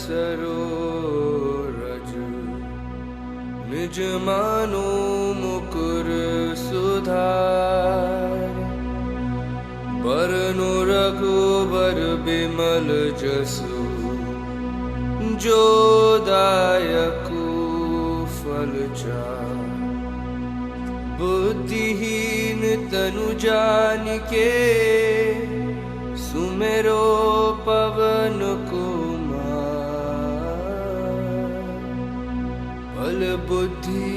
सरोरज निज मानो मुकुर सुधार बरनु रघुबर बिमल जसु जो दायकु फल चार बुद्धिहीन तनु जानिके सुमेरो पवन कुमार बल बुद्धि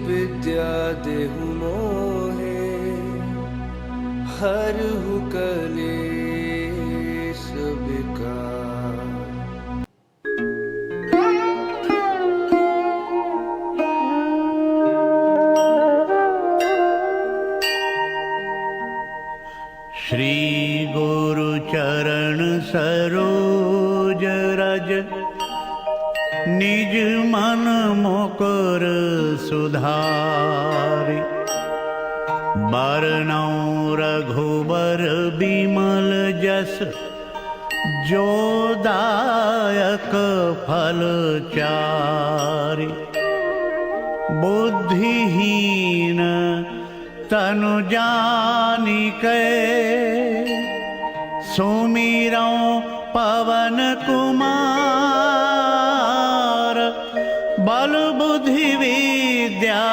विद्या देहु मोहे हरहु कलेश विकार। श्री गुरु चरण सरोज रज निज मन मुकुर सुधारि बरनौ रघुबर बिमल जस जो दायक फल चारि बुद्धिहीन तनु जानिके सुमिरौ पवन कुमार बल बुद्धि विद्या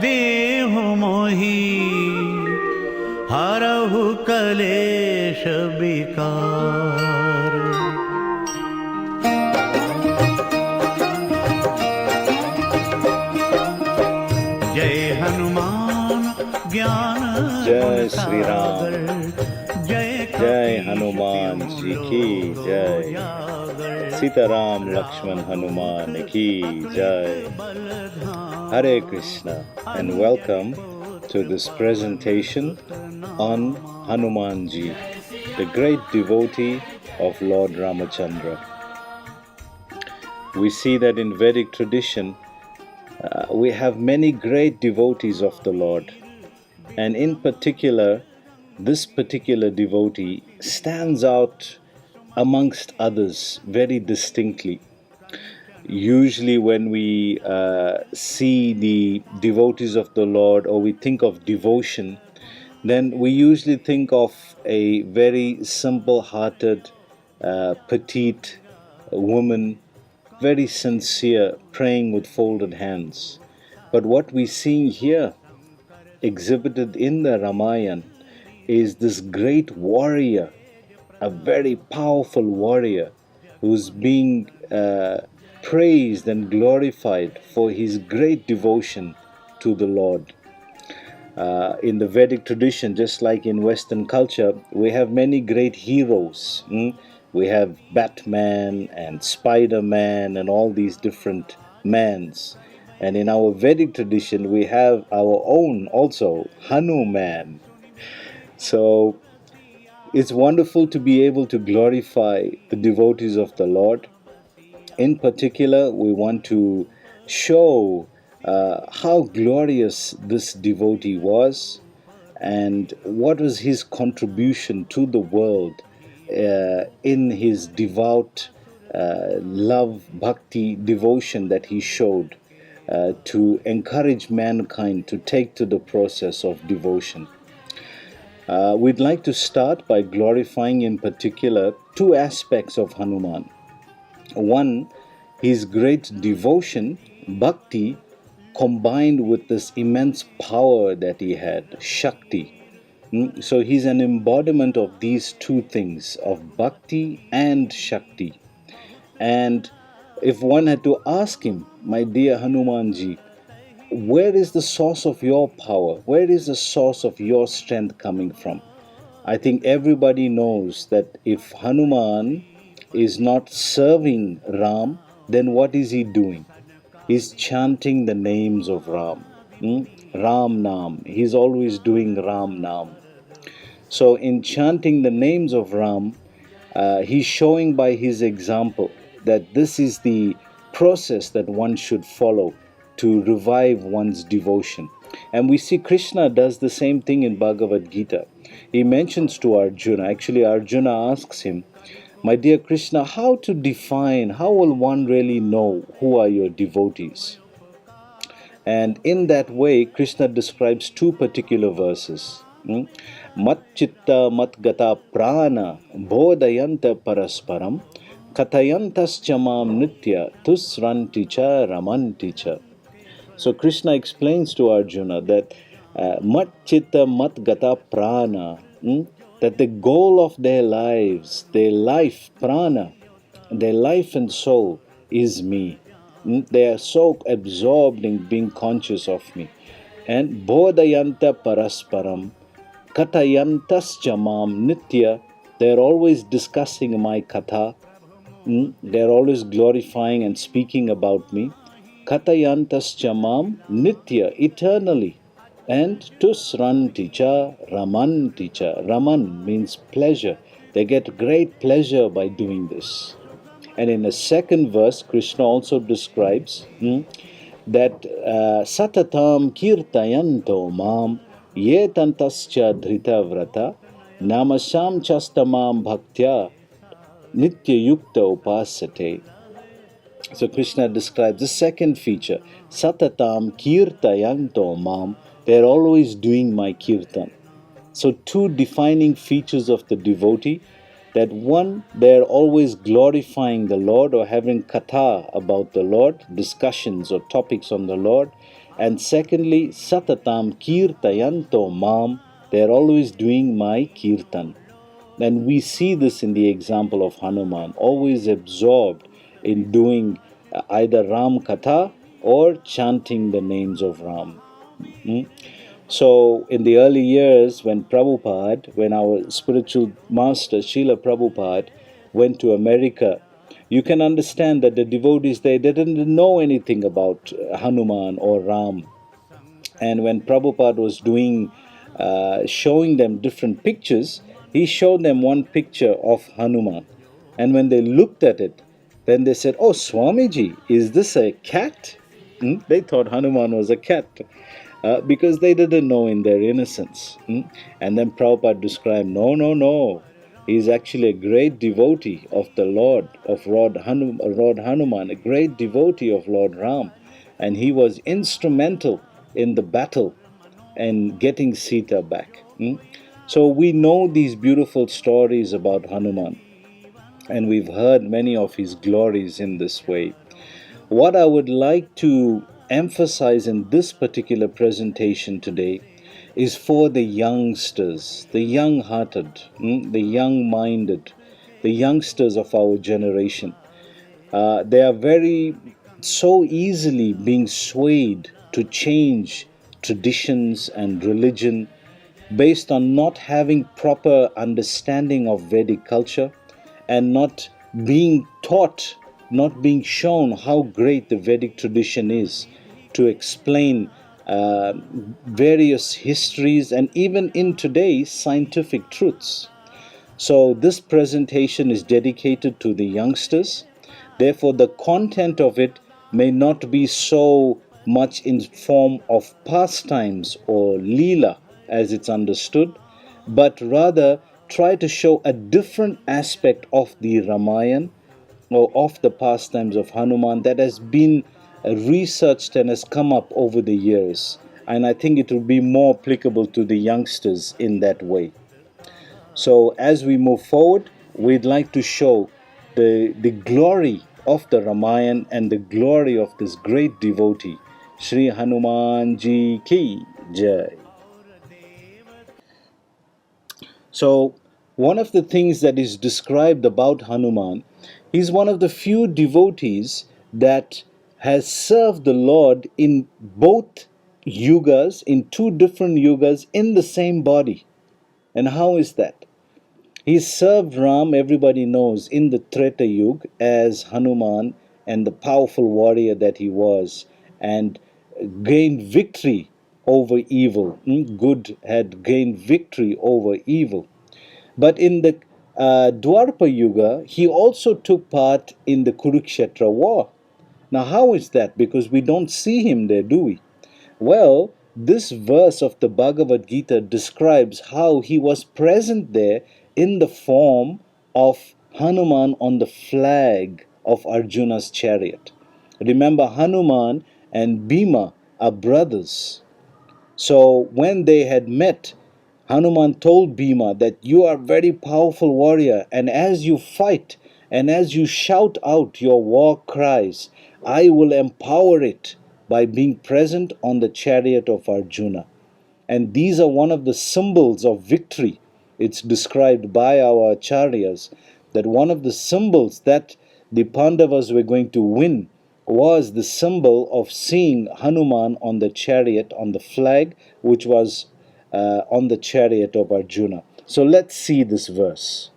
देहु मोहि हरहु कलेश विकार। जय हनुमान ज्ञान जय श्री राम। जय हनुमान जी की जय। सीताराम लक्ष्मण हनुमान की जय। Hare Krishna and welcome to this presentation on Hanumanji, the great devotee of Lord Ramachandra. We see that in Vedic tradition we have many great devotees of the Lord, and in particular this particular devotee stands out amongst others very distinctly. Usually when we see the devotees of the Lord, or we think of devotion, then we usually think of a very simple-hearted, petite woman, very sincere, praying with folded hands. But what we see here exhibited in the Ramayan is this great warrior, a very powerful warrior who's being praised and glorified for his great devotion to the Lord. In the Vedic tradition, just like in Western culture, we have many great heroes. We have Batman and Spider-Man and all these different mans. And in our Vedic tradition, we have our own also, Hanuman. So it's wonderful to be able to glorify the devotees of the Lord. In particular, we want to show how glorious this devotee was and what was his contribution to the world in his devout love, bhakti, devotion that he showed to encourage mankind to take to the process of devotion. We'd like to start by glorifying in particular two aspects of Hanuman. One, his great devotion, bhakti, combined with this immense power that he had, Shakti. So he's an embodiment of these two things, of bhakti and Shakti. And if one had to ask him, my dear Hanumanji, where is the source of your power? Where is the source of your strength coming from? I think everybody knows that if Hanuman is not serving Ram, then what is he doing? He's chanting the names of Ram. Ram Nam. He's always doing Ram Nam. So in chanting the names of Ram, he's showing by his example that this is the process that one should follow to revive one's devotion. And we see Krishna does the same thing in Bhagavad Gita. He mentions to Arjuna, actually Arjuna asks him, My dear Krishna, how to define, how will one really know who are your devotees? And in that way, Krishna describes two particular verses. Mat chitta mat gata prana bodhayanta parasparam katayantas chamam nitya tusranti cha ramanti cha. So Krishna explains to Arjuna that mat chitta mat gata prana, that the goal of their lives, their life, prana, their life and soul is me. They are so absorbed in being conscious of me. And bodhayanta parasparam, katayantas chamam nitya, they're always discussing my katha. They're always glorifying and speaking about me. Katayantas chamam nitya, eternally. And tusranti cha ramanti cha. Raman means pleasure. They get great pleasure by doing this. And in the second verse, Krishna also describes that satatam kirtayanto mam yetantascha dhrita vrata namasam chastamam bhaktya nitya yukta upasate. So Krishna describes the second feature, satatam kirtayanto mam, they're always doing my kirtan. So two defining features of the devotee, that one, they're always glorifying the Lord or having katha about the Lord, discussions or topics on the Lord. And secondly, satatam kirtayanto mam, they're always doing my kirtan. And we see this in the example of Hanuman, always absorbed in doing either Ram Katha or chanting the names of Ram. So, in the early years, when our spiritual master, Srila Prabhupada, went to America, you can understand that the devotees there, they didn't know anything about Hanuman or Ram. And when Prabhupada was showing them different pictures, he showed them one picture of Hanuman. And when they looked at it, then they said, "Oh, Swamiji, is this a cat?" They thought Hanuman was a cat. Because they didn't know in their innocence. And then Prabhupada described, no. He's actually a great devotee of the Lord, of Lord Hanuman, a great devotee of Lord Ram. And he was instrumental in the battle and getting Sita back. So we know these beautiful stories about Hanuman. And we've heard many of his glories in this way. What I would like to emphasize in this particular presentation today is for the youngsters, the young-hearted, the young-minded, the youngsters of our generation. They are so easily being swayed to change traditions and religion based on not having proper understanding of Vedic culture and not being taught, not being shown how great the Vedic tradition is to explain various histories and even in today's scientific truths. So this presentation is dedicated to the youngsters. Therefore, the content of it may not be so much in form of pastimes or leela as it's understood, but rather try to show a different aspect of the Ramayan or of the pastimes of Hanuman that has been researched and has come up over the years. And I think it will be more applicable to the youngsters in that way. So as we move forward, we'd like to show the glory of the Ramayan and the glory of this great devotee, Sri Hanuman Ji Ki Jai. So one of the things that is described about Hanuman, he's one of the few devotees that has served the Lord in both yugas, in two different yugas, in the same body. And how is that? He served Ram, everybody knows, in the Treta Yuga as Hanuman and the powerful warrior that he was, and gained victory over evil. Good had gained victory over evil. But in the Dwarpa Yuga, he also took part in the Kurukshetra war. Now, how is that? Because we don't see him there, do we? Well, this verse of the Bhagavad Gita describes how he was present there in the form of Hanuman on the flag of Arjuna's chariot. Remember, Hanuman and Bhima are brothers. So when they had met, Hanuman told Bhima that you are a very powerful warrior, and as you fight and as you shout out your war cries, I will empower it by being present on the chariot of Arjuna. And these are one of the symbols of victory. It's described by our acharyas that one of the symbols that the Pandavas were going to win was the symbol of seeing Hanuman on the chariot, on the flag, which was on the chariot of Arjuna. So let's see this verse.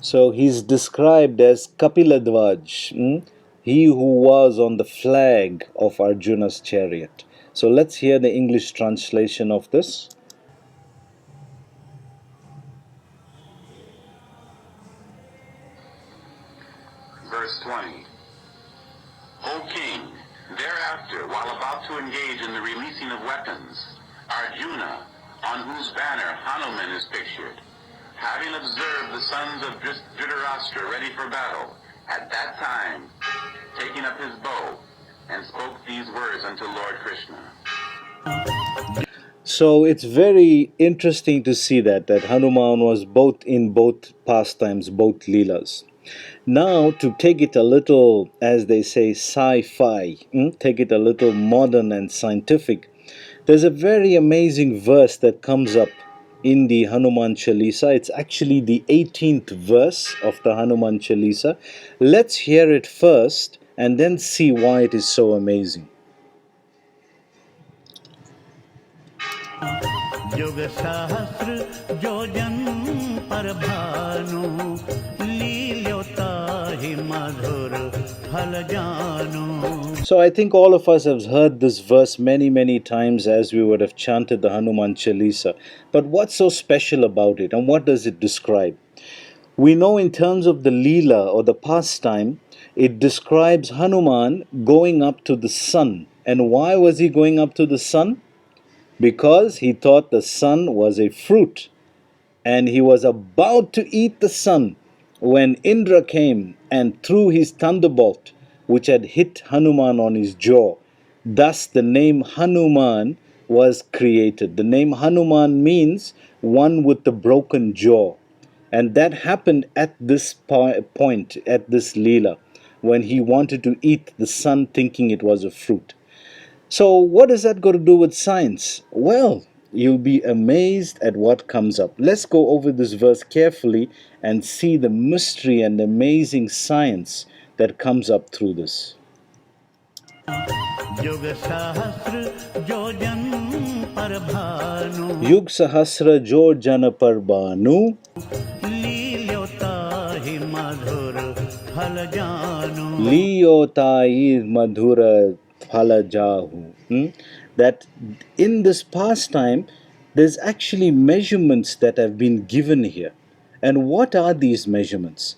So he's described as Kapiladvaj, he who was on the flag of Arjuna's chariot. So let's hear the English translation of this. Verse 20. O king, thereafter, while about to engage in the releasing of weapons, Arjuna, on whose banner Hanuman is pictured, having observed the sons of Dhritarashtra ready for battle, at that time, taking up his bow, and spoke these words unto Lord Krishna. So it's very interesting to see that Hanuman was both in both pastimes, both leelas. Now, to take it a little, as they say, sci-fi, take it a little modern and scientific, there's a very amazing verse that comes up in the Hanuman Chalisa. It's actually the 18th verse of the Hanuman Chalisa. Let's hear it first and then see why it is so amazing. युग सहस्र योजन पर भानु लील्योता ही मधुर फल जानु. So I think all of us have heard this verse many times as we would have chanted the Hanuman Chalisa. But what's so special about it, and what does it describe? We know in terms of the Leela or the pastime, it describes Hanuman going up to the sun. And why was he going up to the sun? Because he thought the sun was a fruit, and he was about to eat the sun when Indra came and threw his thunderbolt, which had hit Hanuman on his jaw. Thus the name Hanuman was created. The name Hanuman means one with the broken jaw. And that happened at this point, at this Leela, when he wanted to eat the sun thinking it was a fruit. So what has that got to do with science? Well, you'll be amazed at what comes up. Let's go over this verse carefully and see the mystery and amazing science that comes up through this. युग सहस्र योजन पर Bhanu Yug Sahasra Jo Jana Parbanu लील्योता ही मधुर फल जानु. Liyo Tai Madhura Phalajahu. That in this pastime, there's actually measurements that have been given here. And what are these measurements?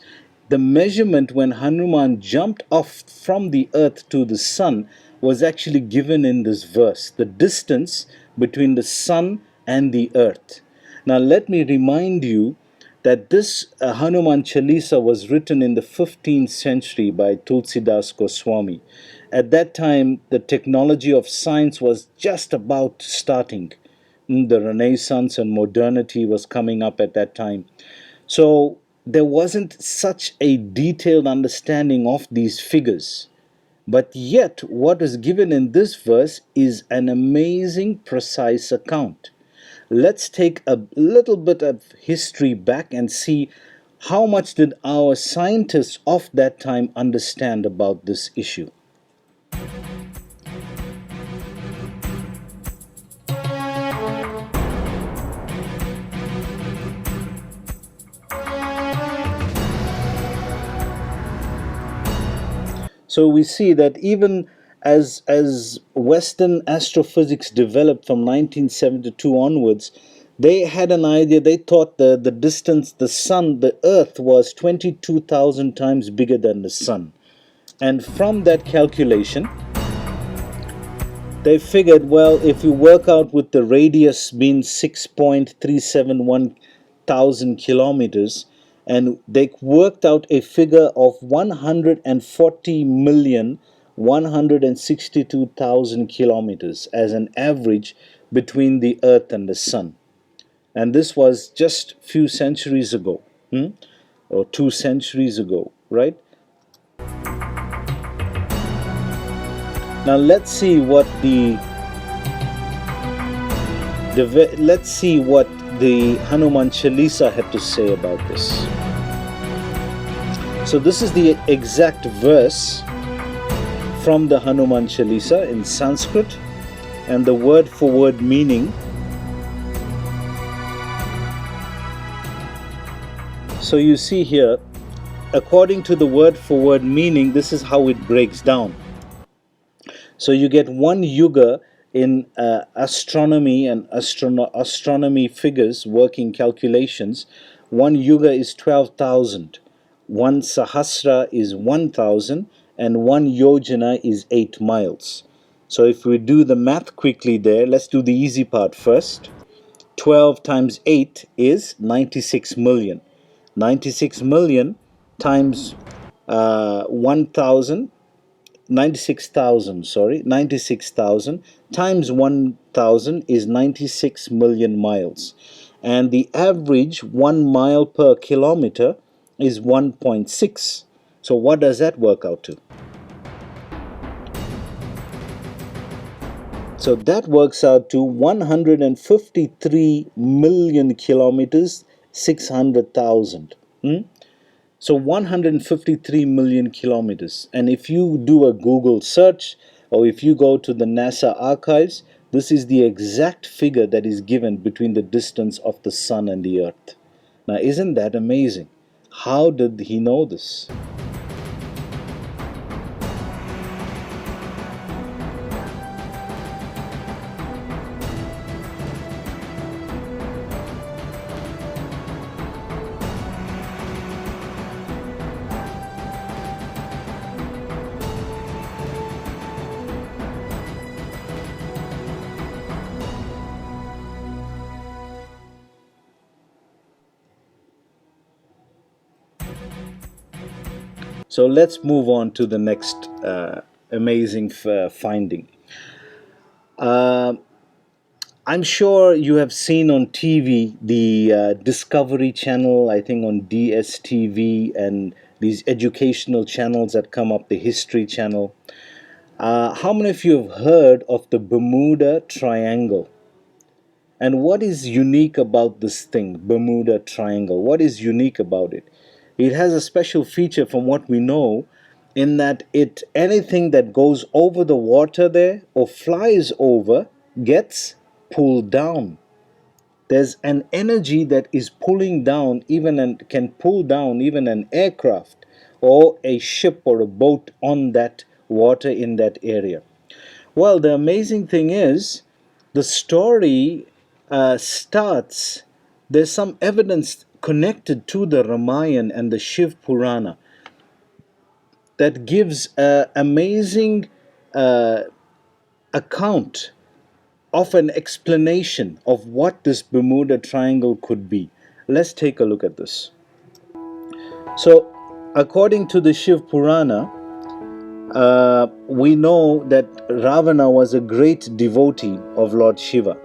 The measurement when Hanuman jumped off from the earth to the sun was actually given in this verse, the distance between the sun and the earth. Now let me remind you that this Hanuman Chalisa was written in the 15th century by Tulsidas Goswami. At that time, the technology of science was just about starting. The Renaissance and modernity was coming up at that time. So there wasn't such a detailed understanding of these figures. But yet, what is given in this verse is an amazing, precise account. Let's take a little bit of history back and see How much did our scientists of that time understand about this issue? So we see that even as Western astrophysics developed from 1972 onwards, they had an idea. They thought the distance, the sun, the Earth was 22,000 times bigger than the sun. And from that calculation, they figured, well, if you work out with the radius being 6.371 thousand kilometers, and they worked out a figure of 140,162,000 kilometers as an average between the Earth and the Sun. And this was just few centuries ago, or 2 centuries ago, right? Now let's see what the Hanuman Chalisa had to say about this. So this is the exact verse from the Hanuman Chalisa in Sanskrit, and the word for word meaning. So you see here, according to the word for word meaning, this is how it breaks down. So you get one yuga in astronomy and astronomy figures, working calculations. One yuga is 12,000. One sahasra is 1,000, and one yojana is 8 miles. So if we do the math quickly there, let's do the easy part first. 12 times 8 is 96 million. 96 million times 1,000. 96,000 times 1,000 is 96 million miles. And the average 1 mile per kilometer is 1.6. So what does that work out to? So that works out to 153 million kilometers, 600,000. So 153 million kilometers. And if you do a Google search, or if you go to the NASA archives, this is the exact figure that is given between the distance of the sun and the earth. Now, isn't that amazing? How did he know this? So let's move on to the next amazing finding. I'm sure you have seen on TV the Discovery Channel, I think on DSTV, and these educational channels that come up, the History Channel. How many of you have heard of the Bermuda Triangle? And what is unique about this thing, Bermuda Triangle? What is unique about it? It has a special feature from what we know, in that anything that goes over the water there or flies over gets pulled down. There's an energy that is pulling down, can pull down even an aircraft or a ship or a boat on that water in that area. Well, the amazing thing is, the story starts, there's some evidence connected to the Ramayan and the Shiv Purana that gives an amazing account of an explanation of what this Bermuda Triangle could be. Let's take a look at this. So, according to the Shiv Purana, we know that Ravana was a great devotee of Lord Shiva,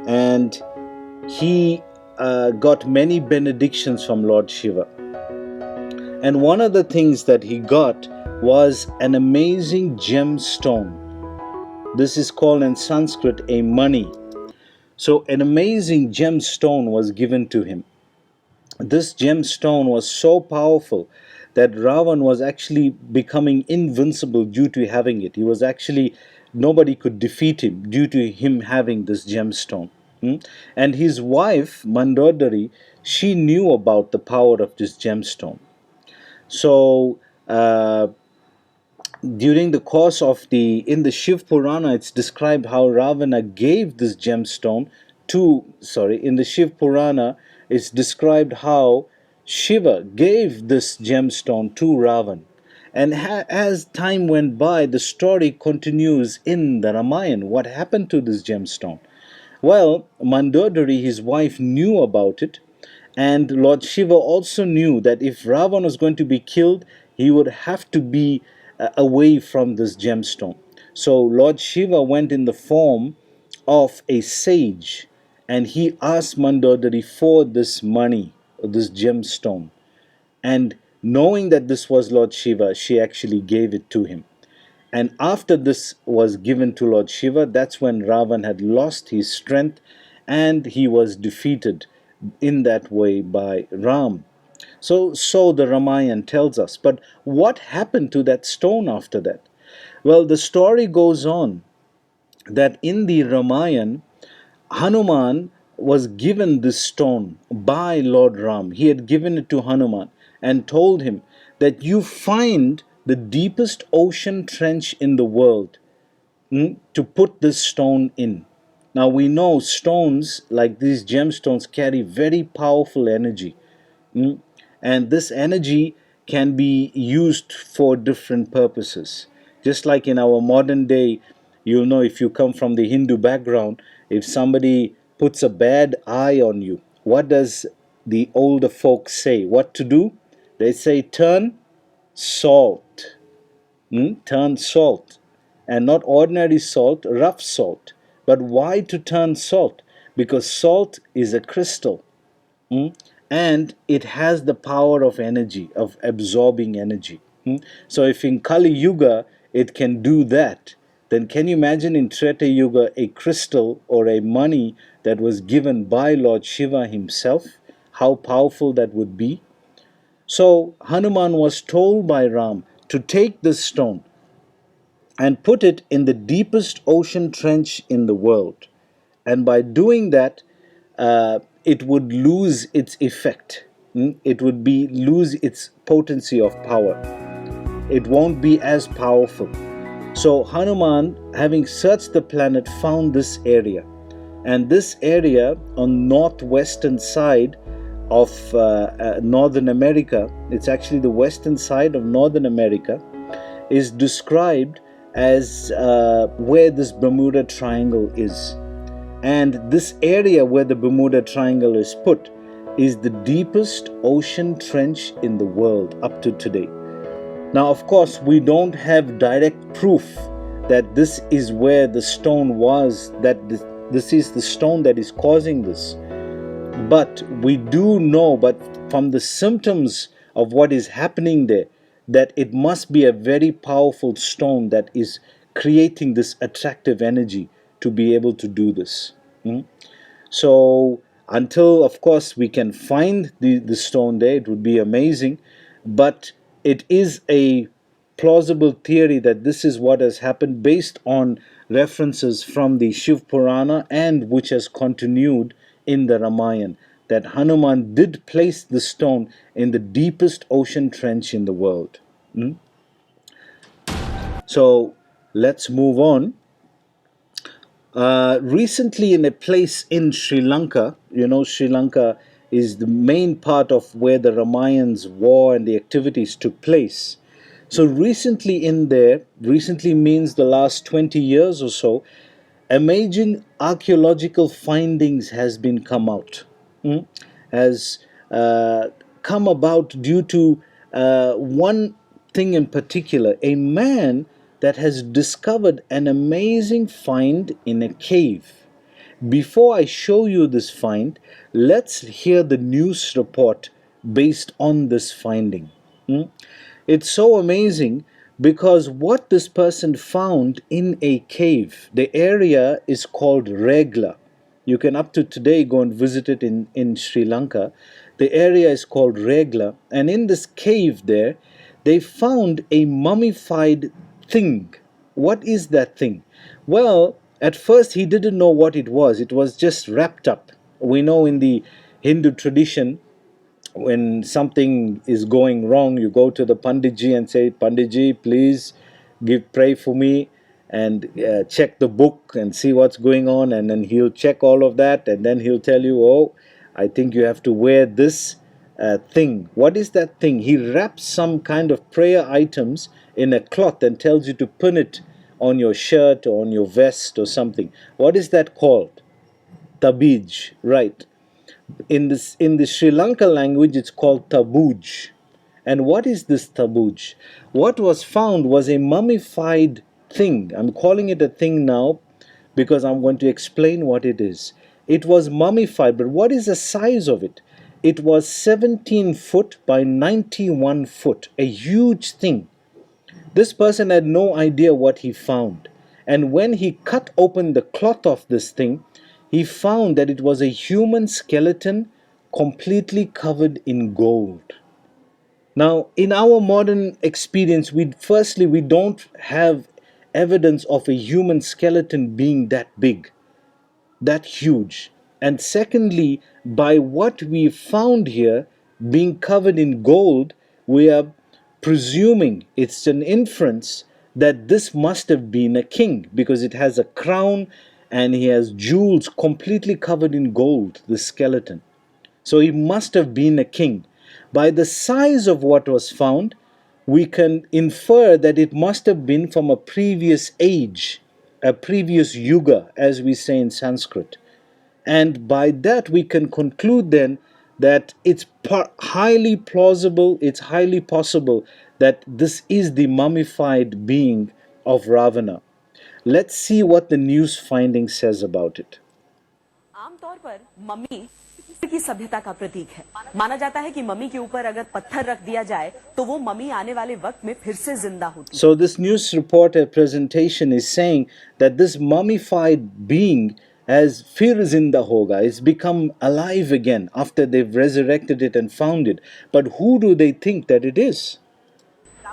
and he got many benedictions from Lord Shiva. And one of the things that he got was an amazing gemstone. This is called in Sanskrit a mani. So an amazing gemstone was given to him. this gemstone was so powerful that Ravan was actually becoming invincible due to having it. He was actually, nobody could defeat him due to him having this gemstone. And his wife, Mandodari, she knew about the power of this gemstone. So, during the course of in the Shiv Purana, it's described how Ravana gave this gemstone in the Shiv Purana, it's described how Shiva gave this gemstone to Ravan. And as time went by, the story continues in the Ramayan. What happened to this gemstone? Well, Mandodari, his wife, knew about it, and Lord Shiva also knew that if Ravan was going to be killed, he would have to be away from this gemstone. So Lord Shiva went in the form of a sage, and he asked Mandodari for this money, this gemstone. And knowing that this was Lord Shiva, she actually gave it to him. And after this was given to Lord Shiva, that's when Ravan had lost his strength and he was defeated in that way by Ram. So the Ramayan tells us. But what happened to that stone after that? Well, the story goes on that in the Ramayan, Hanuman was given this stone by Lord Ram. He had given it to Hanuman and told him that you find the deepest ocean trench in the world, to put this stone in. Now we know stones like these gemstones carry very powerful energy. And this energy can be used for different purposes. Just like in our modern day, you'll know, if you come from the Hindu background, if somebody puts a bad eye on you, what does the older folks say? What to do? They say, turn salt. Turn salt. And not ordinary salt, rough salt. But why to turn salt? Because salt is a crystal. And it has the power of energy, of absorbing energy. So if in Kali Yuga it can do that, then can you imagine in Treta Yuga a crystal or a money that was given by Lord Shiva himself? How powerful that would be. So Hanuman was told by Ram to take this stone and put it in the deepest ocean trench in the world. And by doing that, it would lose its effect. It would lose its potency of power. It won't be as powerful. So Hanuman, having searched the planet, found this area. And this area on northwestern side of Northern America, it's actually the western side of Northern America, is described as where this Bermuda Triangle is. And this area where the Bermuda Triangle is put is the deepest ocean trench in the world up to today. Now, of course, we don't have direct proof that this is where the stone was, that this is the stone that is causing this. But we do know, but from the symptoms of what is happening there, that it must be a very powerful stone that is creating this attractive energy to be able to do this. So until, of course, we can find the stone there, it would be amazing. But it is a plausible theory that this is what has happened based on references from the Shiv Purana, and which has continued in the Ramayan, that Hanuman did place the stone in the deepest ocean trench in the world. So let's move on. Recently, in a place in Sri Lanka, Sri Lanka is the main part of where the Ramayan's war and the activities took place. So recently recently means the last 20 years or so, amazing archaeological findings has been come out. Has come about due to one thing in particular, a man that has discovered an amazing find in a cave. Before I show you this find, let's hear the news report based on this finding. It's so amazing because what this person found in a cave, the area is called Regla. You can up to today go and visit it in Sri Lanka. The area is called Regla, and in this cave there, they found a mummified thing. What is that thing? Well, at first he didn't know what it was. It was just wrapped up. We know in the Hindu tradition, when something is going wrong, you go to the Panditji and say, Panditji, please pray for me, and check the book and see what's going on, and then he'll check all of that, and then he'll tell you, oh, I think you have to wear this thing. What is that thing? He wraps some kind of prayer items in a cloth and tells you to pin it on your shirt or on your vest or something. What is that called? Tabij, right. In the Sri Lanka language, it's called tabuj. And what is this tabuj? What was found was a mummified thing. I'm calling it a thing now because I'm going to explain what it is. It was mummified, but what is the size of it? It was 17 foot by 91 foot, a huge thing. This person had no idea what he found. And when he cut open the cloth of this thing, he found that it was a human skeleton completely covered in gold. Now, in our modern experience, we don't have evidence of a human skeleton being that big, that huge. And secondly, by what we found here being covered in gold, we are presuming, it's an inference, that this must have been a king, because it has a crown and he has jewels completely covered in gold, the skeleton. So he must have been a king. By the size of what was found, we can infer that it must have been from a previous age, a previous yuga, as we say in Sanskrit. And by that we can conclude then that it's highly plausible, it's highly possible that this is the mummified being of Ravana. Let's see what the news finding says about it. आमतौर पर mummy की सभ्यता का प्रतीक है। माना जाता है कि मम्मी के ऊपर अगर पत्थर रख दिया जाए तो वो मम्मी आने वाले वक्त में फिर से जिंदा होती है। So this news reporter presentation is saying that this mummified being has fir zinda hoga, it's become alive again after they've resurrected it and found it. But who do they think that it is?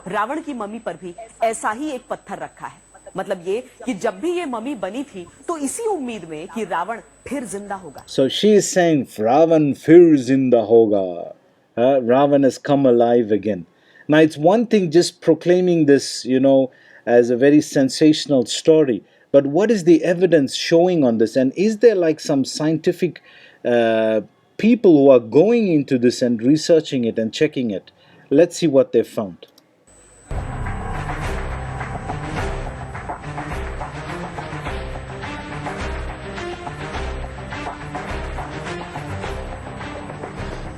Ravan की mummy पर भी ऐसा ही एक पत्थर रखा है। मतलब ये कि जब भी ये मम्मी बनी थी तो इसी उम्मीद में कि रावण फिर जिंदा होगा। So she is saying Ravan fir zinda hoga. Ravan has come alive again. Now it's one thing just proclaiming this, as a very sensational story. But what is the evidence showing on this? And is there like some scientific people who are going into this and researching it and checking it? Let's see what they found.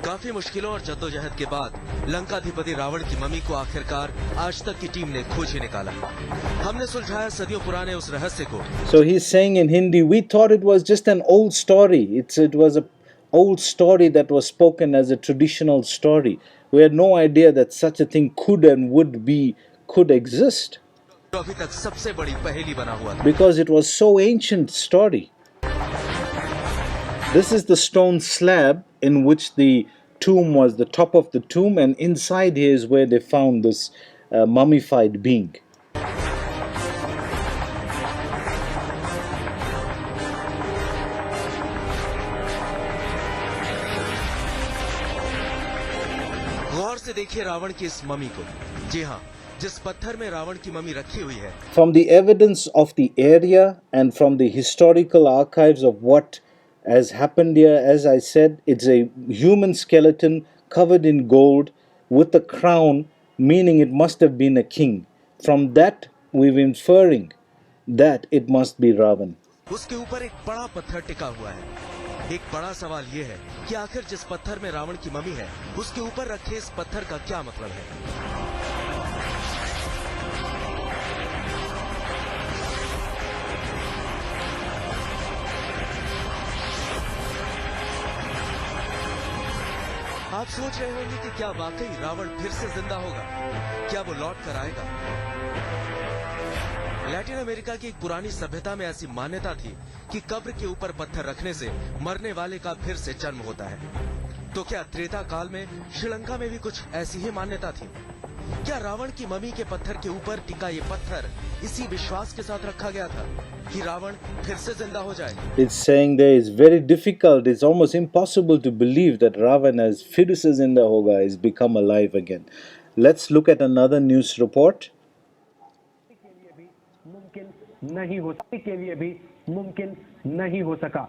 काफी मुश्किलों और जद्दोजहद के बाद लंकाधिपति रावण की mummy को आखिरकार आज तक की टीम ने खोज ही निकाला। हमने सुलझाया सदियों पुराने उस रहस्य को। So he's saying in Hindi, we thought it was just an old story. It was an old story that was spoken as a traditional story. We had no idea that such a thing could exist. जो अभी तक सबसे बड़ी पहेली बना हुआ था। Because it was so ancient story. This is the stone slab in which the tomb was, the top of the tomb, and inside here is where they found this mummified being. गौर से देखिए रावण की इस mummy को। जी हाँ, जिस पत्थर में रावण की मम्मी रखी हुई है। From the evidence of the area and from the historical archives of what has happened here, as I said, it's a human skeleton covered in gold with a crown, meaning it must have been a king. From that, we're inferring that it must be Ravan. उसके ऊपर एक बड़ा पत्थर टिका हुआ है। एक बड़ा सवाल ये है कि आखिर जिस पत्थर में रावण की मम्मी है, उसके ऊपर रखे इस पत्थर का क्या मतलब है? आप सोच रहे होंगे कि क्या वाकई रावण फिर से जिंदा होगा? क्या वो लौट कर आएगा? लैटिन अमेरिका की एक पुरानी सभ्यता में ऐसी मान्यता थी कि कब्र के ऊपर पत्थर रखने से मरने वाले का फिर से जन्म होता है। तो क्या त्रेता काल में श्रीलंका में भी कुछ ऐसी ही मान्यता थी? क्या रावण की मम्मी के पत्थर के ऊपर टिका ये पत्थर इसी विश्वास के साथ रखा गया था कि रावण फिर से जिंदा हो जाए? It's saying there is very difficult, it's almost impossible to believe that Ravan has फिर से जिंदा होगा, has become alive again. Let's look at another news report. के लिए भी मुमकिन नहीं हो सका।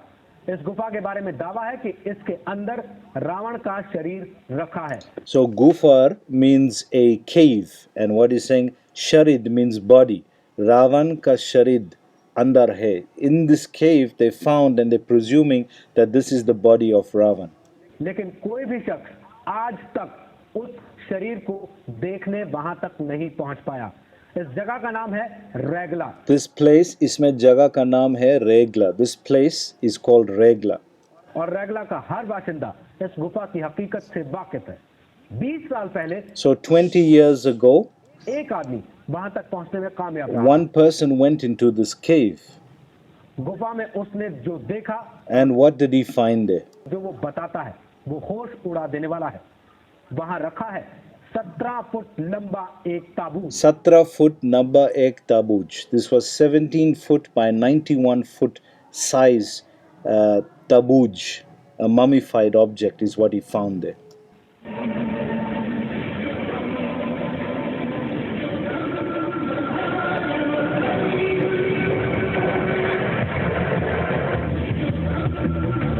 इस गुफा के बारे में दावा है कि इसके अंदर रावण का शरीर रखा है। So Gufar means a cave, and what is saying Sharid means body. Ravan ka Sharid andar hai. In this cave they found, and they're presuming that this is the body of Ravan. लेकिन कोई भी शख्स आज तक उस शरीर को देखने वहां तक नहीं पहुंच पाया। इस जगह का नाम है रेगला। This place, इसमें जगह का नाम है Regala. This place is called Regala. और रेगला का हर बाशिंदा इस गुफा की हकीकत से वाकिफ है। 20 साल पहले So 20 years ago, एक आदमी वहां तक पहुंचने में कामयाब रहा। one person went into this cave. गुफा में उसने जो देखा, And what did he find there? जो वो बताता है वो होश उड़ा देने वाला है। वहां रखा है 17 फुट लंबा एक ताबूत। 17 foot lamba ek tabuj. This was 17 foot by 91 foot size tabuj. A mummified object is what he found there.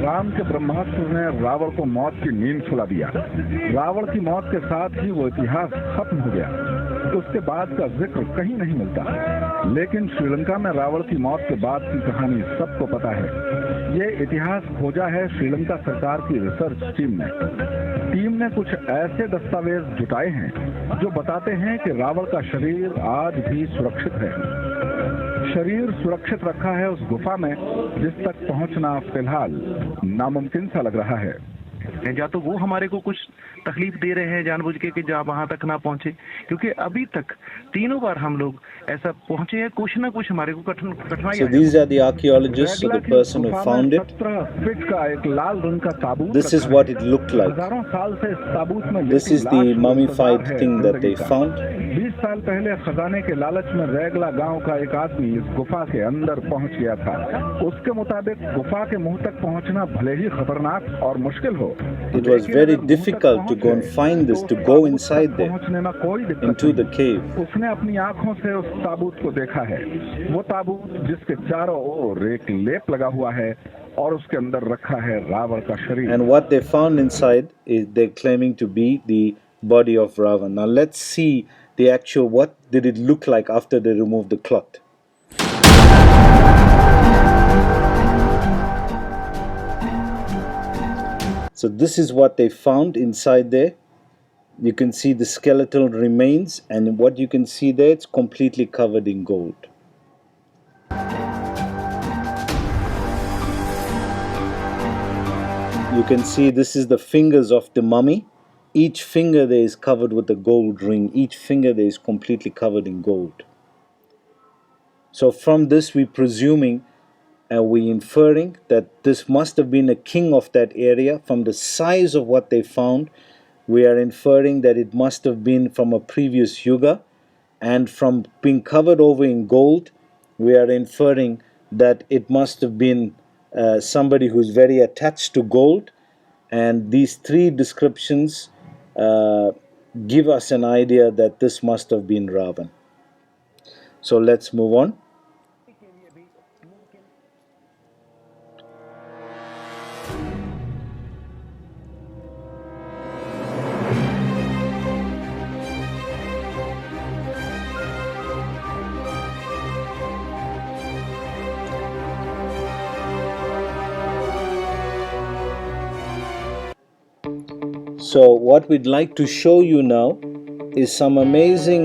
Ram के ब्रह्मास्त्र ने रावण को मौत की नींद सुला दिया। रावण की मौत के साथ ही वो इतिहास खत्म हो गया। उसके बाद का जिक्र कहीं नहीं मिलता। लेकिन श्रीलंका में रावण की मौत के बाद की कहानी सबको पता है। ये इतिहास खोजा है श्रीलंका सरकार की रिसर्च टीम ने। टीम ने कुछ ऐसे दस्तावेज जुटाए हैं जो बताते हैं कि रावण का शरीर आज भी सुरक्षित है। शरीर सुरक्षित रखा है उस गुफा में जिस तक पहुंचना फिलहाल नामुमकिन सा लग रहा है। या तो वो हमारे को कुछ तकलीफ दे रहे हैं जानबूझ के कि जहाँ वहां तक ना पहुंचे, क्योंकि अभी तक 3 बार हम लोग ऐसा पहुंचे हैं, कुछ ना कुछ हमारे को कठिनाई। So these are the archaeologists, so the person who found it. 17 feet का एक लाल रंग का ताबूत। This is what it looked like. हजारों साल से इस ताबूत में This is the mummified thing that they found. 20 साल पहले खजाने के लालच में रेगला गांव का एक आदमी इस गुफा के अंदर पहुंच गया था। उसके मुताबिक गुफा के मुंह तक पहुंचना भले ही खतरनाक और मुश्किल हो, It was very difficult to go and find this, to go inside there, into the cave. उसने अपनी आंखों से उस ताबूत को देखा है। वो ताबूत जिसके चारों ओर एक लेप लगा हुआ है और उसके अंदर रखा है रावण का शरीर। And what they found inside is they're claiming to be the body of Ravan. Now let's see the actual, what did it look like after they removed the cloth. So this is what they found inside there. You can see the skeletal remains, and what you can see there, it's completely covered in gold. You can see this is the fingers of the mummy. Each finger there is covered with a gold ring. Each finger there is completely covered in gold. So from this we're presuming and we're inferring that this must have been a king of that area. From the size of what they found, we are inferring that it must have been from a previous yuga, and from being covered over in gold, we are inferring that it must have been somebody who's very attached to gold. And these 3 descriptions give us an idea that this must have been Ravan. So let's move on. So what we'd like to show you now is some amazing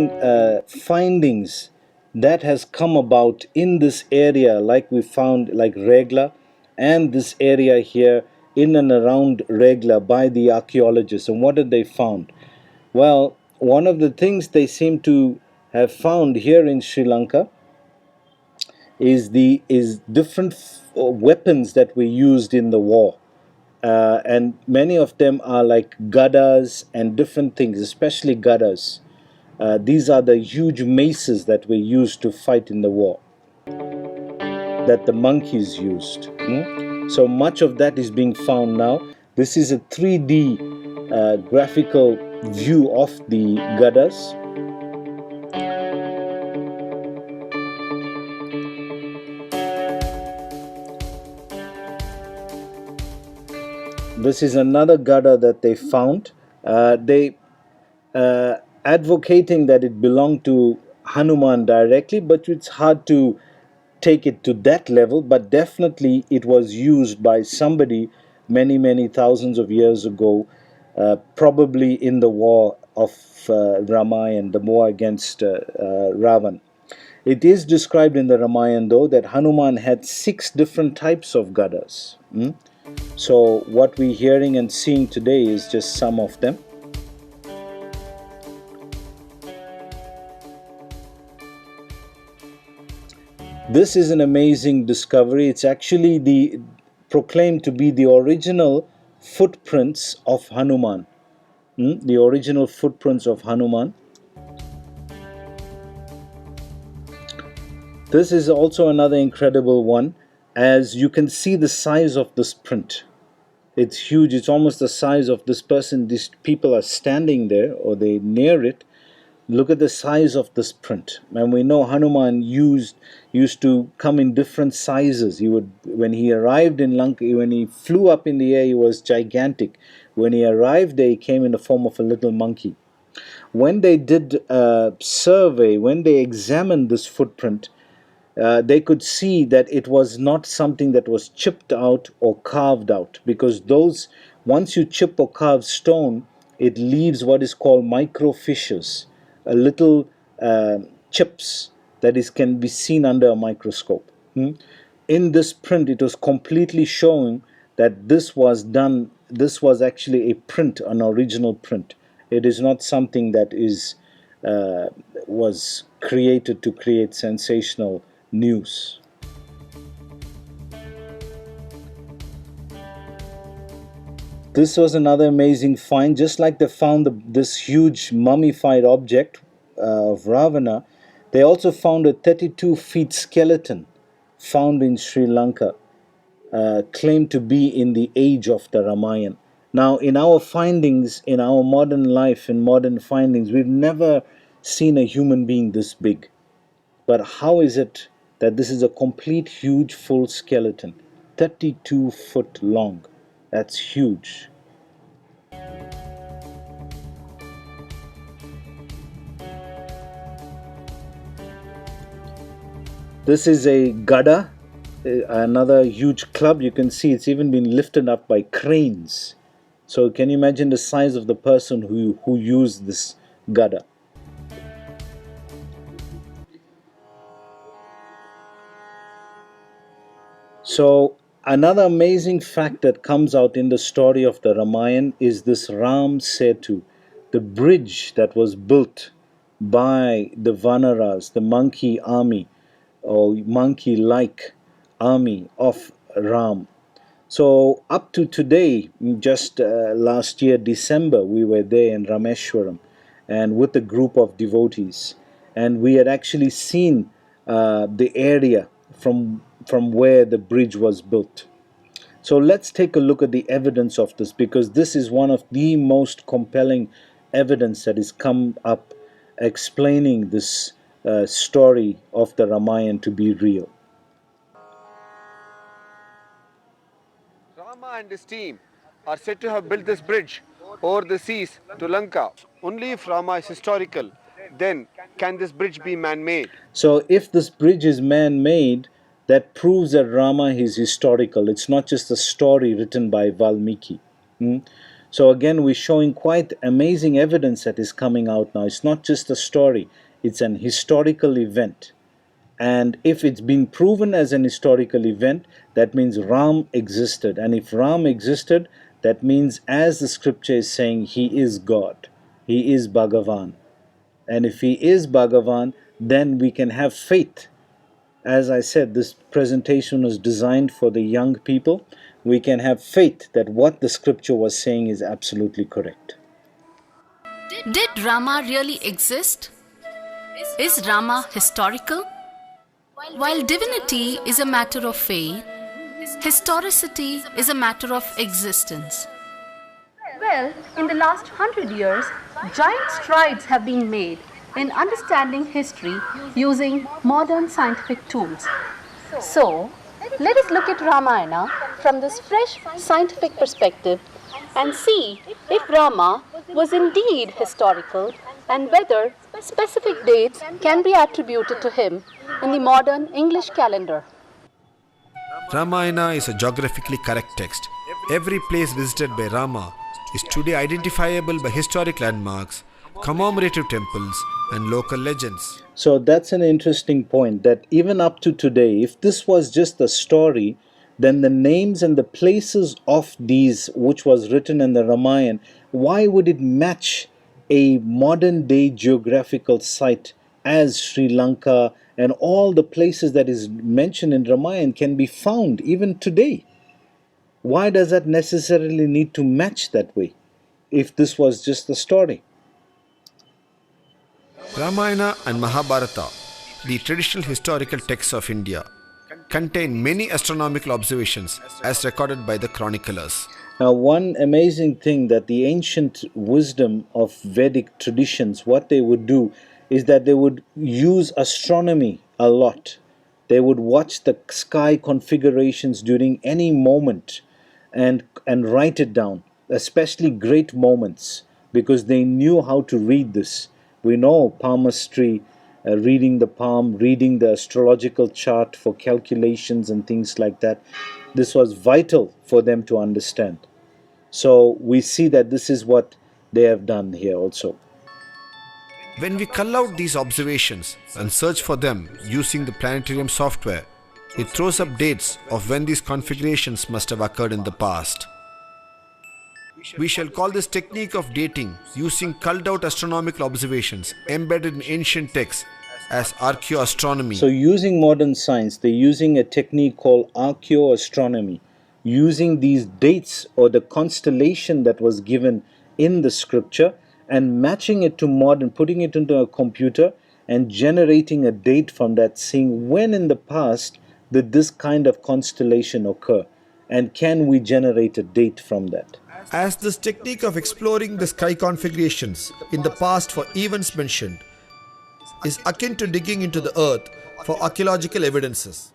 findings that has come about in this area, like we found like Regla and this area here in and around Regla by the archaeologists. And what did they found? Well, one of the things they seem to have found here in Sri Lanka is different weapons that were used in the war. and many of them are like gadas and different things, especially gadas. These are the huge maces that were used to fight in the war, that the monkeys used. So much of that is being found now. This is a 3D graphical view of the gadas. This is another gada that they found. They advocating that it belonged to Hanuman directly, but it's hard to take it to that level. But definitely it was used by somebody many, many thousands of years ago, probably in the war of Ramayan, the war against Ravan. It is described in the Ramayan, though, that Hanuman had 6 different types of gadas. So what we're hearing and seeing today is just some of them. This is an amazing discovery. It's actually proclaimed to be the original footprints of Hanuman. The original footprints of Hanuman. This is also another incredible one. As you can see the size of this print. It's huge. It's almost the size of this person. These people are standing there, or they near it. Look at the size of this print. And we know Hanuman used to come in different sizes. When he arrived in Lanka, when he flew up in the air, he was gigantic. When he arrived there, he came in the form of a little monkey. When they did a survey, when they examined this footprint, they could see that it was not something that was chipped out or carved out, because once you chip or carve stone, it leaves what is called micro fissures, little chips that can be seen under a microscope. In this print, it was completely showing that this was actually a print, an original print. It is not something that was created to create sensational news. This was another amazing find. Just like they found this huge mummified object of Ravana, they also found a 32-foot skeleton found in Sri Lanka, claimed to be in the age of the Ramayan. Now, in our findings, in our modern life, in modern findings, we've never seen a human being this big. But how is it that this is a complete, huge, full skeleton, 32 foot long? That's huge. This is a gada, another huge club. You can see it's even been lifted up by cranes. So can you imagine the size of the person who used this gada? So another amazing fact that comes out in the story of the Ramayan is this Ram Setu, the bridge that was built by the Vanaras, the monkey army or monkey-like army of Ram. So up to today, just last year, December, we were there in Rameshwaram and with a group of devotees. And we had actually seen the area from where the bridge was built. So let's take a look at the evidence of this, because this is one of the most compelling evidence that has come up explaining this story of the Ramayan to be real. Rama and his team are said to have built this bridge over the seas to Lanka. Only if Rama is historical, then can this bridge be man-made. So if this bridge is man-made, that proves that Rama is historical. It's not just a story written by Valmiki. So again, we're showing quite amazing evidence that is coming out now. It's not just a story, it's an historical event. And if it's been proven as an historical event, that means Ram existed. And if Ram existed, that means, as the scripture is saying, he is God. He is Bhagavan. And if he is Bhagavan, then we can have faith As I said, this presentation was designed for the young people. We can have faith that what the scripture was saying is absolutely correct. Did Rama really exist? Is Rama historical? While divinity is a matter of faith, historicity is a matter of existence. Well, in the last 100 years, giant strides have been made in understanding history using modern scientific tools. So, let us look at Ramayana from this fresh scientific perspective and see if Rama was indeed historical and whether specific dates can be attributed to him in the modern English calendar. Ramayana is a geographically correct text. Every place visited by Rama is today identifiable by historic landmarks, commemorative temples, and local legends. So that's an interesting point, that even up to today, if this was just a story, then the names and the places of these, which was written in the Ramayan, why would it match a modern day geographical site as Sri Lanka, and all the places that is mentioned in Ramayan can be found even today? Why does that necessarily need to match that way if this was just a story? Ramayana and Mahabharata, the traditional historical texts of India, contain many astronomical observations as recorded by the chroniclers. Now, one amazing thing that the ancient wisdom of Vedic traditions, what they would do is that they would use astronomy a lot. They would watch the sky configurations during any moment and write it down, especially great moments, because they knew how to read this. We know palmistry, reading the palm, reading the astrological chart for calculations and things like that. This was vital for them to understand. So we see that this is what they have done here also. When we cull out these observations and search for them using the planetarium software, it throws up dates of when these configurations must have occurred in the past. We shall call this technique of dating using culled out astronomical observations embedded in ancient texts as archaeoastronomy. So using modern science, they're using a technique called archaeoastronomy, using these dates or the constellation that was given in the scripture and matching it to modern, putting it into a computer and generating a date from that, seeing when in the past did this kind of constellation occur, and can we generate a date from that. As this technique of exploring the sky configurations in the past for events mentioned is akin to digging into the earth for archaeological evidences.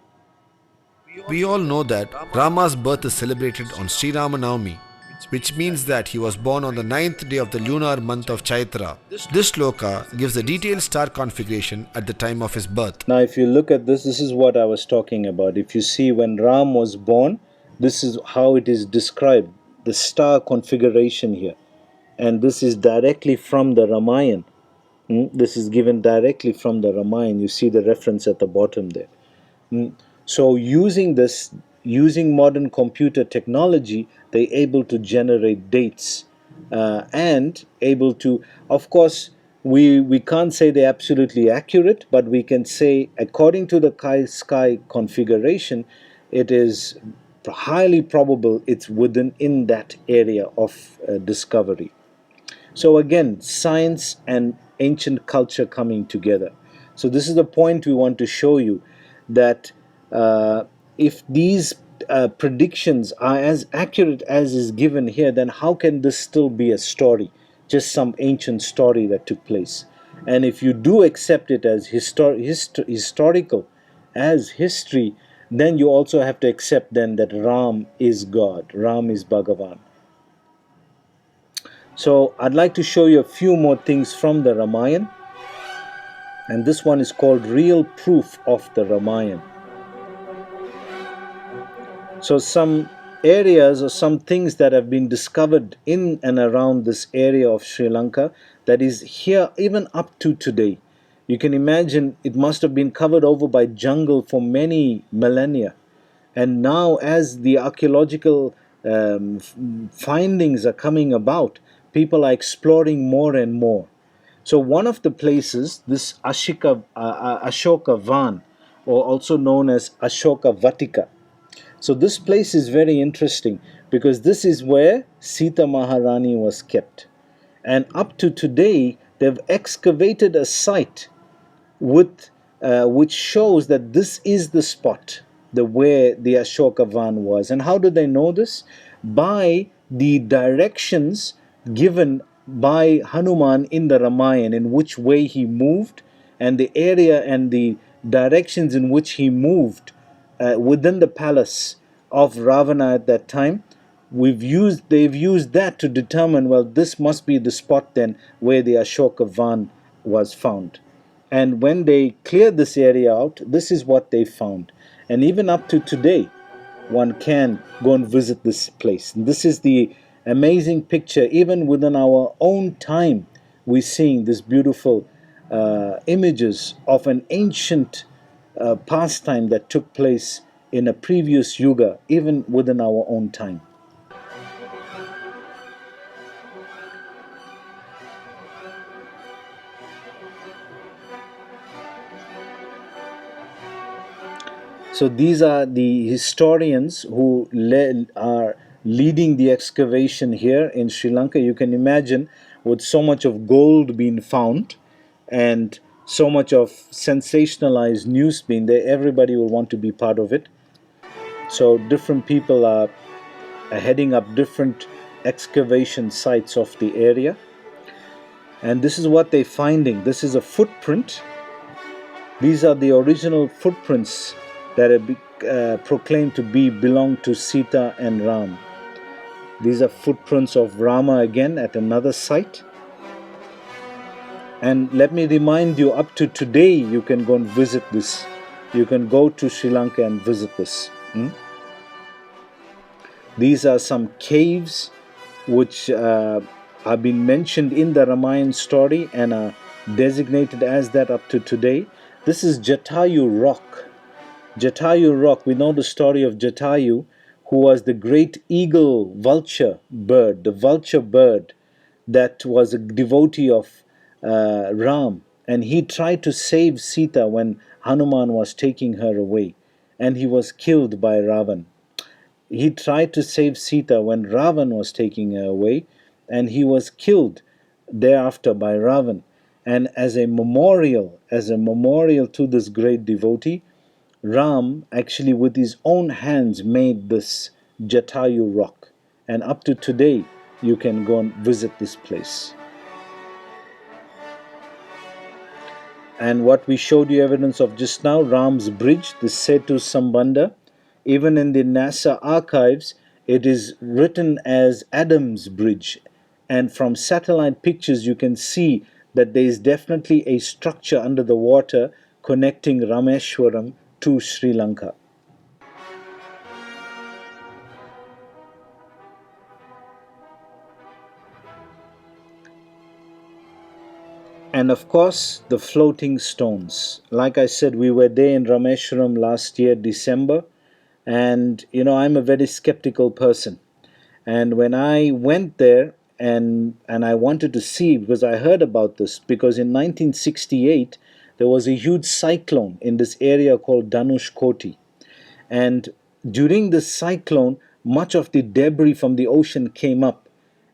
We all know that Rama's birth is celebrated on Sri Ramanavami, which means that he was born on the 9th day of the lunar month of Chaitra. This shloka gives a detailed star configuration at the time of his birth. Now if you look at this is what I was talking about. If you see when Ram was born, this is how it is described, the star configuration here. And this is directly from the Ramayan. This is given directly from the Ramayan. You see the reference at the bottom there. So using this, using modern computer technology, they're able to generate dates and able to, of course, we can't say they're absolutely accurate, but we can say according to the sky configuration, it is highly probable it's in that area of discovery. So again, science and ancient culture coming together. So this is the point we want to show you, that if these predictions are as accurate as is given here, then how can this still be a story, just some ancient story that took place? And if you do accept it as historical, as history, then you also have to accept then that Ram is God, Ram is Bhagavan. So I'd like to show you a few more things from the Ramayan, and this one is called Real Proof of the Ramayan. So some areas or some things that have been discovered in and around this area of Sri Lanka that is here even up to today. You can imagine it must have been covered over by jungle for many millennia. And now as the archaeological findings are coming about, people are exploring more and more. So one of the places, this Ashoka Van, or also known as Ashoka Vatika. So this place is very interesting because this is where Sita Maharani was kept. And up to today, they've excavated a site with which shows that this is the spot the where the Ashoka Van was. And how do they know this? By the directions given by Hanuman in the Ramayan, in which way he moved, and the area and the directions in which he moved within the palace of Ravana at that time. They've used that to determine, well, this must be the spot then where the Ashoka Van was found. And when they cleared this area out, this is what they found. And even up to today, one can go and visit this place. And this is the amazing picture. Even within our own time, we're seeing this beautiful images of an ancient pastime that took place in a previous yuga, even within our own time. So these are the historians who are leading the excavation here in Sri Lanka. You can imagine, with so much of gold being found and so much of sensationalized news being there, everybody will want to be part of it. So different people are heading up different excavation sites of the area. And this is what they're finding. This is a footprint. These are the original footprints that are proclaimed to belong to Sita and Ram. These are footprints of Rama again at another site. And let me remind you, up to today, you can go and visit this. You can go to Sri Lanka and visit this. These are some caves which have been mentioned in the Ramayan story and are designated as that up to today. This is Jatayu Rock. Jatayu Rock, we know the story of Jatayu, who was the great eagle vulture bird, the vulture bird that was a devotee of Ram. And he tried to save Sita when Hanuman was taking her away. And he was killed by Ravan. He tried to save Sita when Ravan was taking her away. And he was killed thereafter by Ravan. And as a memorial to this great devotee, Ram actually with his own hands made this Jatayu rock. And up to today, you can go and visit this place. And what we showed you evidence of just now, Ram's bridge, the Setu Sambandha, even in the NASA archives, it is written as Adam's bridge. And from satellite pictures, you can see that there is definitely a structure under the water connecting Rameshwaram to Sri Lanka. And of course, the floating stones. Like I said, we were there in Rameshwaram last year, December. And, you know, I'm a very skeptical person. And when I went there and I wanted to see, because I heard about this, because in 1968, there was a huge cyclone in this area called Dhanushkoti. And during this cyclone, much of the debris from the ocean came up.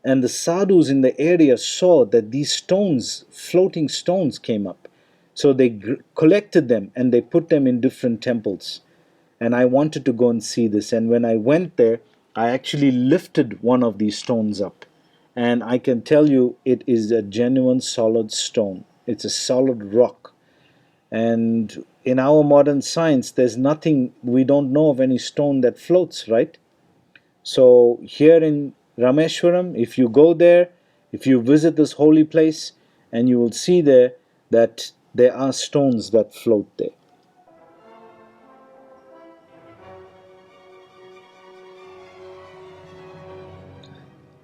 And the sadhus in the area saw that these stones, floating stones, came up. So they collected them and they put them in different temples. And I wanted to go and see this. And when I went there, I actually lifted one of these stones up. And I can tell you it is a genuine solid stone. It's a solid rock. And in our modern science, there's nothing, we don't know of any stone that floats, right? So here in Rameshwaram, if you go there, if you visit this holy place, and you will see there that there are stones that float there.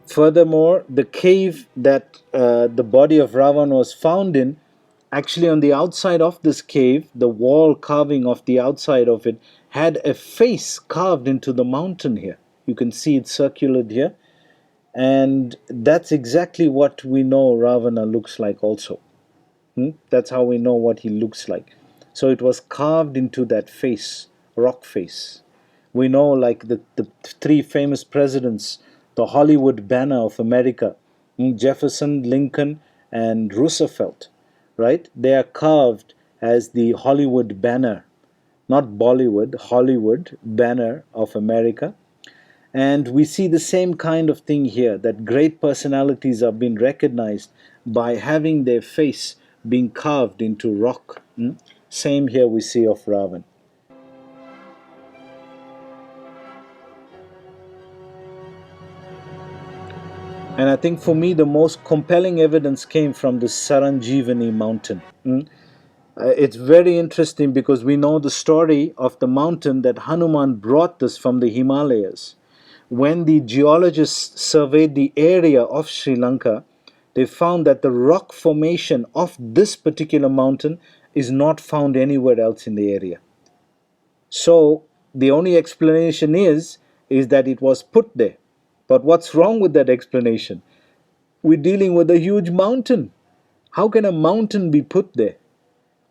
Furthermore, the cave that the body of Ravan was found in, actually on the outside of this cave, the wall carving of the outside of it had a face carved into the mountain here. You can see it circular here. And that's exactly what we know Ravana looks like also. That's how we know what he looks like. So it was carved into that face, rock face. We know, like the three famous presidents, the Hollywood banner of America, Jefferson, Lincoln, and Roosevelt, right? They are carved as the Hollywood banner, not Bollywood, Hollywood banner of America. And we see the same kind of thing here, that great personalities are being recognized by having their face being carved into rock. Same here we see of Ravan. And I think for me, the most compelling evidence came from the Saranjeevani mountain. It's very interesting because we know the story of the mountain that Hanuman brought this from the Himalayas. When the geologists surveyed the area of Sri Lanka, they found that the rock formation of this particular mountain is not found anywhere else in the area. So the only explanation is that it was put there. But what's wrong with that explanation? We're dealing with a huge mountain. How can a mountain be put there?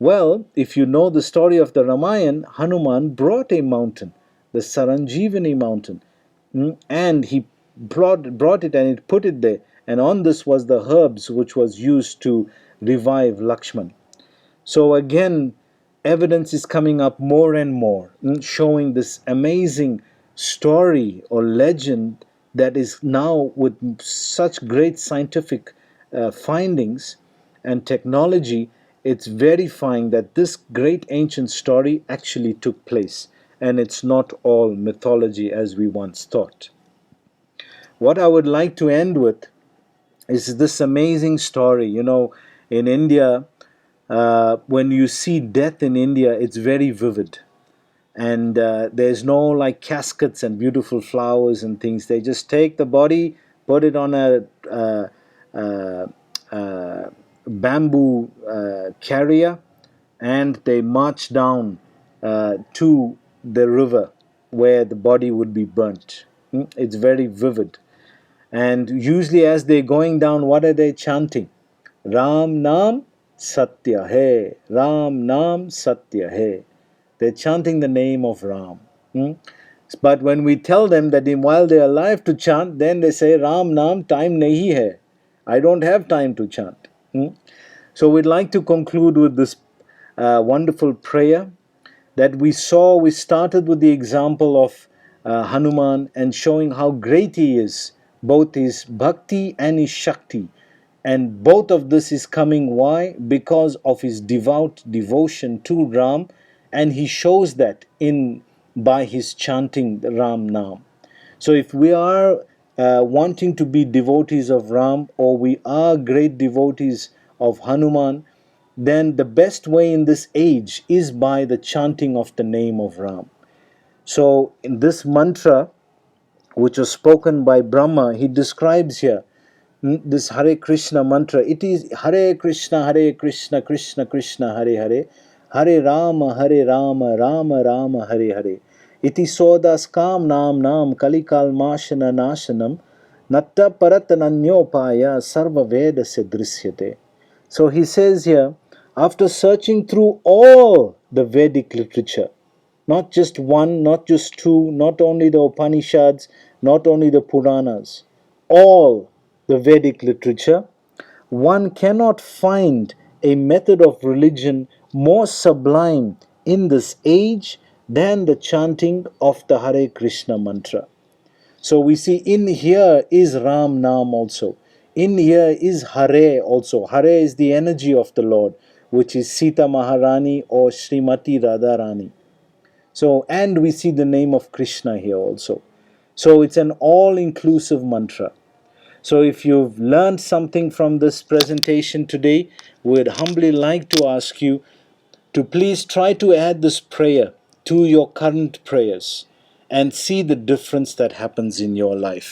Well, if you know the story of the Ramayan, Hanuman brought a mountain, the Saranjeevani mountain, and he brought it and it put it there. And on this was the herbs which was used to revive Lakshman. So again, evidence is coming up more and more, showing this amazing story or legend that is now with such great scientific findings and technology. It's verifying that this great ancient story actually took place, and it's not all mythology as we once thought. What I would like to end with is this amazing story. You know, in India, when you see death in India, it's very vivid. And there's no like caskets and beautiful flowers and things. They just take the body, put it on a bamboo carrier, and they march down to the river where the body would be burnt. It's very vivid. And usually as they're going down, what are they chanting? Ram Nam Satya Hai. Ram Nam Satya Hai. They're chanting the name of Ram. But when we tell them that while they're alive to chant, then they say, Ram Nam, time nahi hai. I don't have time to chant. So we'd like to conclude with this wonderful prayer that we saw. We started with the example of Hanuman and showing how great he is, both his bhakti and his shakti. And both of this is coming, why? Because of his devout devotion to Ram, and he shows that by his chanting the Ram Nam. So if we are wanting to be devotees of Ram, or we are great devotees of Hanuman, then the best way in this age is by the chanting of the name of Ram. So in this mantra, which was spoken by Brahma, he describes here this Hare Krishna mantra. It is Hare Krishna, Krishna Krishna, Hare Hare, Hare Rama, Rama Rama, Hare Hare. Iti sodas kam nam kalikal mashana nashanam, natta paratananyopaya sarva veda se drishyate. So he says here, after searching through all the Vedic literature, not just one, not just two, not only the Upanishads, not only the Puranas, all the Vedic literature, one cannot find a method of religion more sublime in this age than the chanting of the Hare Krishna mantra. So we see in here is Ram Nam also. In here is Hare also. Hare is the energy of the Lord, which is Sita Maharani or Srimati Radharani. So, and we see the name of Krishna here also. So it's an all-inclusive mantra. So if you've learned something from this presentation today, we'd humbly like to ask you to please try to add this prayer to your current prayers and see the difference that happens in your life.